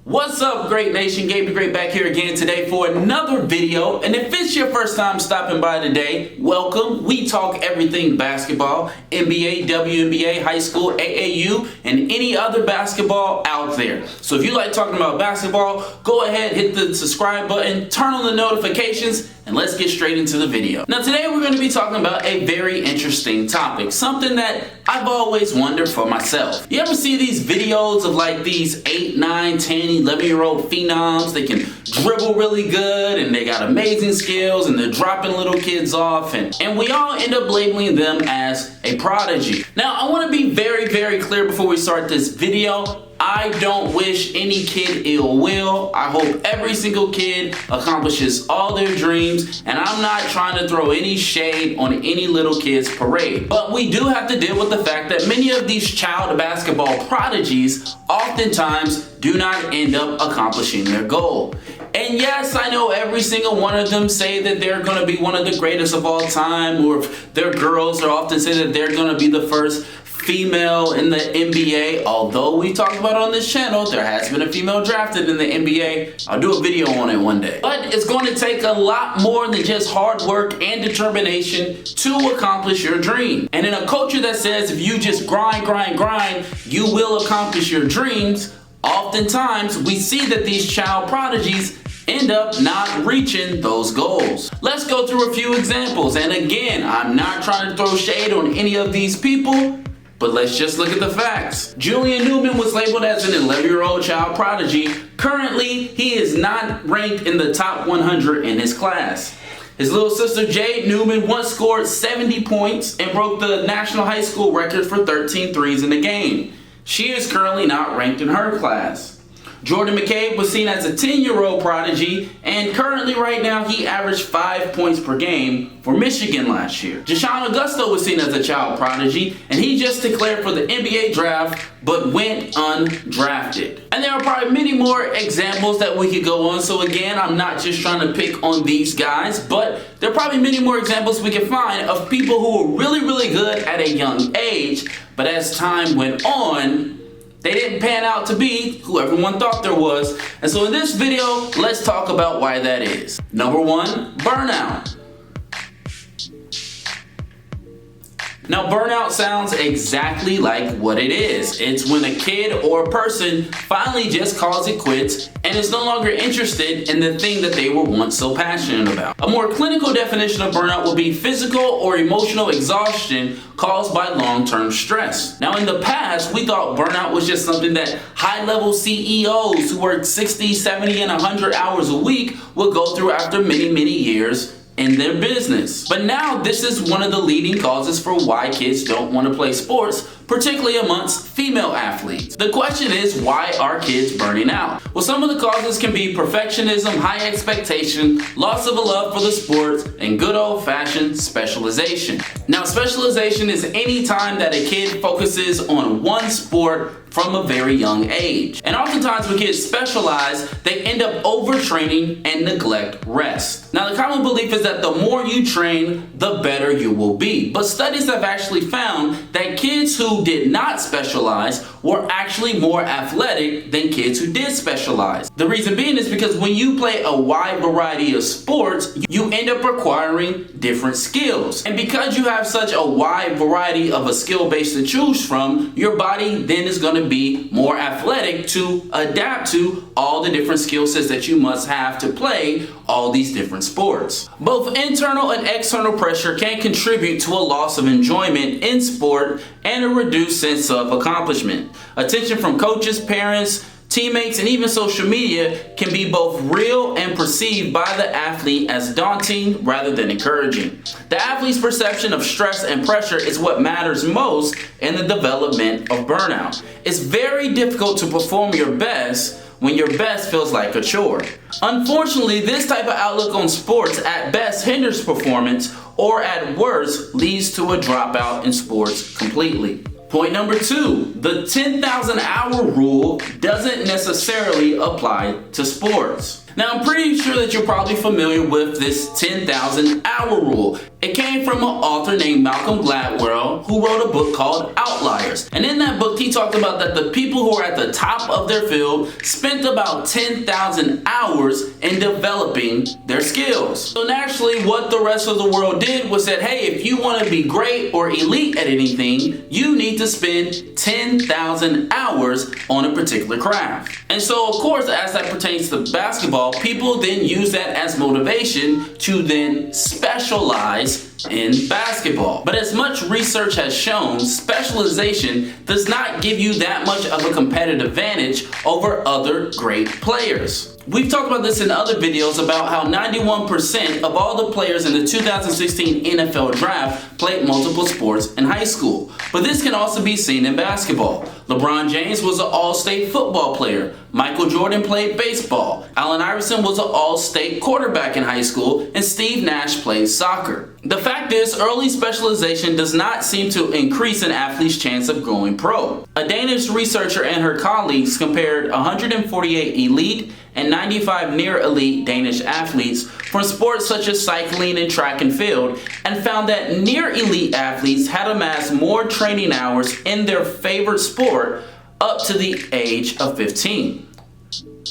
What's up, Great Nation? Gabe the Great back here again today for another video. And if it's your first time stopping by today, welcome. We talk everything basketball, NBA, WNBA, high school, AAU, and any other basketball out there. So if you like talking about basketball, go ahead, hit the subscribe button, turn on the notifications, and let's get straight into the video. Now today we're going to be talking about a very interesting topic, something that I've always wondered for myself. You ever see these videos of like these 8, 9, 10, 11-year-old phenoms? They can dribble really good and they got amazing skills and they're dropping little kids off and we all end up labeling them as a prodigy. Now I want to be very, very clear before we start this video. I don't wish any kid ill will. I hope every single kid accomplishes all their dreams, and I'm not trying to throw any shade on any little kid's parade. But we do have to deal with the fact that many of these child basketball prodigies oftentimes do not end up accomplishing their goal. And yes, I know every single one of them say that they're going to be one of the greatest of all time, or if they're girls, they often say that they're going to be the first female in the NBA. Although we talked about on this channel, there has been a female drafted in the NBA. I'll do a video on it one day. But it's going to take a lot more than just hard work and determination to accomplish your dream. And in a culture that says if you just grind, you will accomplish your dreams, oftentimes we see that these child prodigies end up not reaching those goals. Let's go through a few examples. And again, I'm not trying to throw shade on any of these people, but let's just look at the facts. Julian Newman was labeled as an 11-year-old child prodigy. Currently, he is not ranked in the top 100 in his class. His little sister Jade Newman once scored 70 points and broke the national high school record for 13 threes in a game. She is currently not ranked in her class. Jordan McCabe was seen as a 10-year-old prodigy, and currently right now he averaged 5 points per game for Michigan last year. Deshaun Augusto was seen as a child prodigy, and he just declared for the NBA draft but went undrafted. And there are probably many more examples that we could go on. So again, I'm not just trying to pick on these guys, but there are probably many more examples we can find of people who were really, really good at a young age, but as time went on, they didn't pan out to be who everyone thought there was. And so in this video, let's talk about why that is. Number one, burnout. Now, burnout sounds exactly like what it is. It's when a kid or a person finally just calls it quits and is no longer interested in the thing that they were once so passionate about. A more clinical definition of burnout would be physical or emotional exhaustion caused by long-term stress. Now, in the past, we thought burnout was just something that high-level CEOs who work 60, 70, and 100 hours a week would go through after many, many years in their business. But now this is one of the leading causes for why kids don't want to play sports, particularly amongst female athletes. The question is, why are kids burning out? Well, some of the causes can be perfectionism, high expectation, loss of a love for the sport, and good old-fashioned specialization. Now, specialization is any time that a kid focuses on one sport from a very young age. And oftentimes when kids specialize, they end up overtraining and neglect rest. Now, the common belief is that the more you train, the better you will be. But studies have actually found that kids who did not specialize were actually more athletic than kids who did specialize. The reason being is because when you play a wide variety of sports, you end up requiring different skills. And because you have such a wide variety of a skill base to choose from, your body then is going to be more athletic to adapt to all the different skill sets that you must have to play all these different sports. Both internal and external pressure can contribute to a loss of enjoyment in sport and a reduced sense of accomplishment. Attention from coaches, parents, teammates, and even social media can be both real and perceived by the athlete as daunting rather than encouraging. The athlete's perception of stress and pressure is what matters most in the development of burnout. It's very difficult to perform your best when your best feels like a chore. Unfortunately, this type of outlook on sports at best hinders performance, or at worst leads to a dropout in sports completely. Point number two, the 10,000 hour rule doesn't necessarily apply to sports. Now, I'm pretty sure that you're probably familiar with this 10,000 hour rule. It came from an author named Malcolm Gladwell who wrote a book called Outliers. And in that book, he talked about that the people who are at the top of their field spent about 10,000 hours in developing their skills. So naturally, what the rest of the world did was said, hey, if you want to be great or elite at anything, you need to spend 10,000 hours on a particular craft. And so, of course, as that pertains to basketball, people then use that as motivation to then specialize in basketball. But as much research has shown, specialization does not give you that much of a competitive advantage over other great players. We've talked about this in other videos about how 91% of all the players in the 2016 NFL draft played multiple sports in high school. But this can also be seen in basketball. LeBron James was an all-state football player. Michael Jordan played baseball. Allen Iverson was an all-state quarterback in high school, and Steve Nash played soccer. The fact is, early specialization does not seem to increase an athlete's chance of going pro. A Danish researcher and her colleagues compared 148 elite and 95 near elite Danish athletes from sports such as cycling and track and field, and found that near elite athletes had amassed more training hours in their favorite sport up to the age of 15.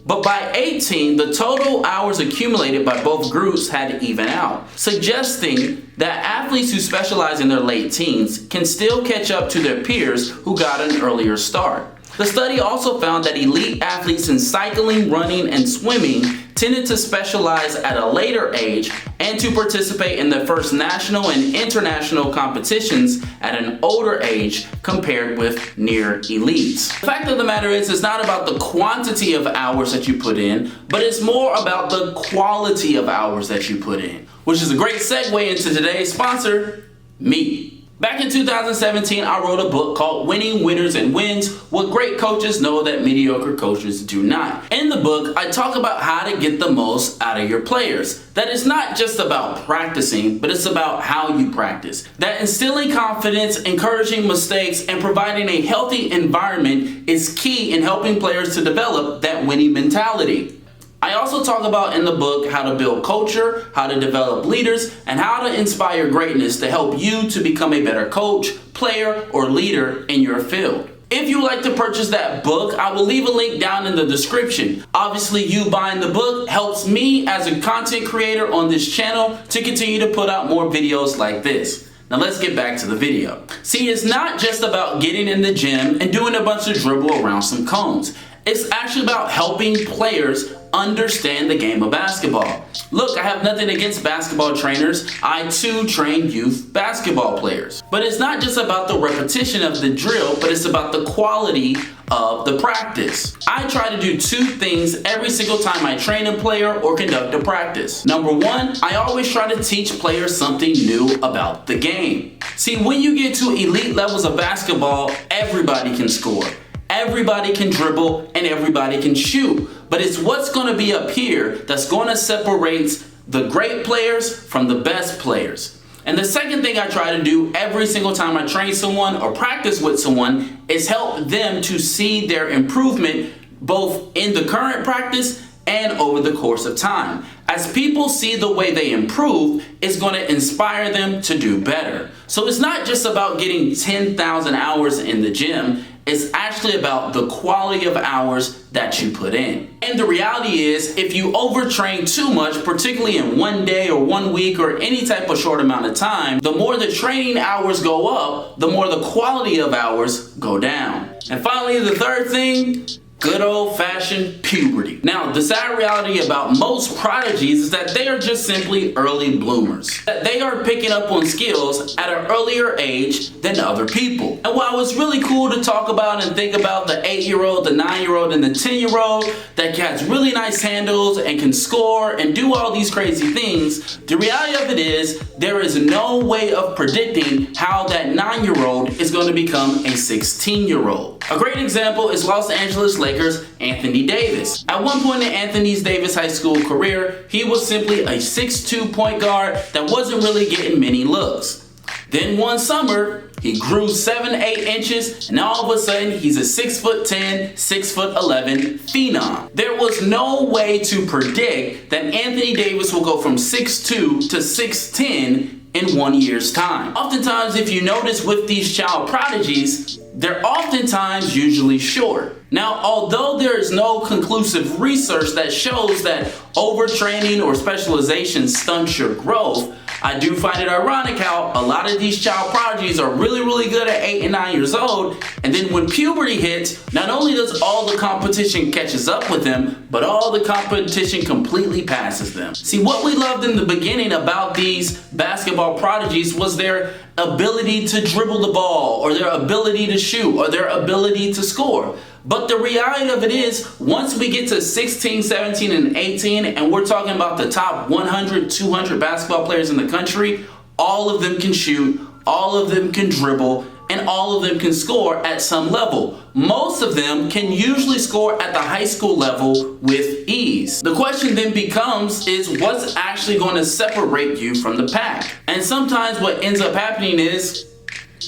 But by 18, the total hours accumulated by both groups had to even out, suggesting that athletes who specialize in their late teens can still catch up to their peers who got an earlier start. The study also found that elite athletes in cycling, running, and swimming tended to specialize at a later age and to participate in their first national and international competitions at an older age compared with near elites. The fact of the matter is, it's not about the quantity of hours that you put in, but it's more about the quality of hours that you put in, which is a great segue into today's sponsor, me. Back in 2017, I wrote a book called Winning Winners and Wins, What Great Coaches Know That Mediocre Coaches Do Not. In the book, I talk about how to get the most out of your players. That it's not just about practicing, but it's about how you practice. That instilling confidence, encouraging mistakes, and providing a healthy environment is key in helping players to develop that winning mentality. I also talk about in the book how to build culture, how to develop leaders, and how to inspire greatness to help you to become a better coach, player, or leader in your field. If you would like to purchase that book, I will leave a link down in the description. Obviously, you buying the book helps me as a content creator on this channel to continue to put out more videos like this. Now let's get back to the video. See, it's not just about getting in the gym and doing a bunch of dribble around some cones. It's actually about helping players understand the game of basketball. Look, I have nothing against basketball trainers. I too train youth basketball players. But it's not just about the repetition of the drill, but it's about the quality of the practice. I try to do two things every single time I train a player or conduct a practice. Number one, I always try to teach players something new about the game. See, when you get to elite levels of basketball, everybody can score. Everybody can dribble and everybody can shoot, but it's what's going to be up here that's going to separate the great players from the best players. And the second thing I try to do every single time I train someone or practice with someone is help them to see their improvement both in the current practice and over the course of time. As people see the way they improve, it's going to inspire them to do better. So it's not just about getting 10,000 hours in the gym. It's actually about the quality of hours that you put in. And the reality is, if you overtrain too much, particularly in one day or 1 week or any type of short amount of time, the more the training hours go up, the more the quality of hours go down. And finally, the third thing, good old-fashioned puberty. Now, the sad reality about most prodigies is that they are just simply early bloomers. That they are picking up on skills at an earlier age than other people. And while it's really cool to talk about and think about the 8-year-old, the 9-year-old, and the 10-year-old that has really nice handles and can score and do all these crazy things, the reality of it is there is no way of predicting how that 9-year-old is going to become a 16-year-old. A great example is Los Angeles Lakers Anthony Davis. At one point in Anthony Davis' high school career, he was simply a 6'2" point guard that wasn't really getting many looks. Then one summer, he grew 7-8 inches, and all of a sudden, he's a 6'10", 6'11" phenom. There was no way to predict that Anthony Davis will go from 6'2" to 6'10" in 1 year's time. Oftentimes, if you notice with these child prodigies, they're oftentimes usually short. Now, although there is no conclusive research that shows that overtraining or specialization stunts your growth, I do find it ironic how a lot of these child prodigies are really good at 8 and 9 years old, and then when puberty hits, not only does all the competition catches up with them, but all the competition completely passes them. See, what we loved in the beginning about these basketball prodigies was their ability to dribble the ball, or their ability to shoot, or their ability to score. But the reality of it is, once we get to 16, 17, and 18, and we're talking about the top 100, 200 basketball players in the country, all of them can shoot, all of them can dribble, and all of them can score at some level. Most of them can usually score at the high school level with ease. The question then becomes is what's actually going to separate you from the pack? And sometimes what ends up happening is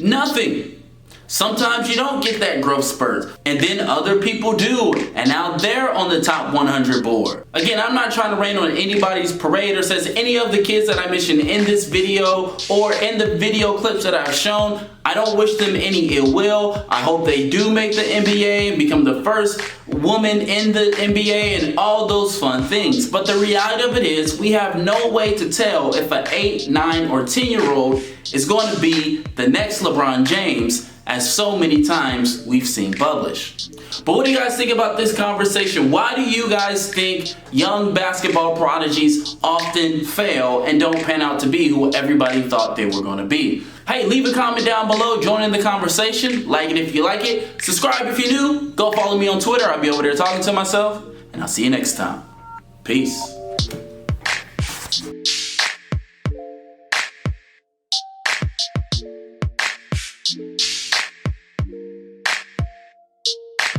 nothing. Sometimes you don't get that growth spurt, and then other people do, and now they're on the top 100 board. Again, I'm not trying to rain on anybody's parade or says any of the kids that I mentioned in this video or in the video clips that I've shown, I don't wish them any ill will. I hope they do make the NBA and become the first woman in the NBA and all those fun things. But the reality of it is we have no way to tell if an 8, 9, or 10-year-old is going to be the next LeBron James, as so many times we've seen published. But what do you guys think about this conversation? Why do you guys think young basketball prodigies often fail and don't pan out to be who everybody thought they were going to be? Hey, leave a comment down below, join in the conversation, like it if you like it, subscribe if you're new, go follow me on Twitter, I'll be over there talking to myself, and I'll see you next time. Peace.